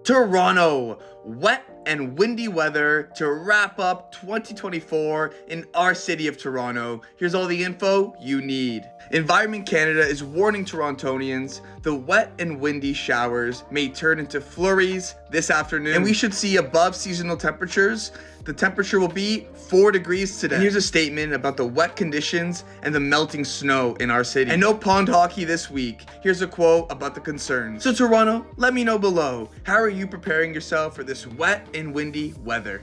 Toronto, wet and windy weather to wrap up 2024 in our city of Toronto. Here's all the info you need. Environment Canada is warning Torontonians the wet and windy showers may turn into flurries this afternoon, and we should see above seasonal temperatures. The temperature will be 4 degrees today. And here's a statement about the wet conditions and the melting snow in our city. And no pond hockey this week. Here's a quote about the concerns. So Toronto, let me know below. How are you preparing yourself for this wet and windy weather?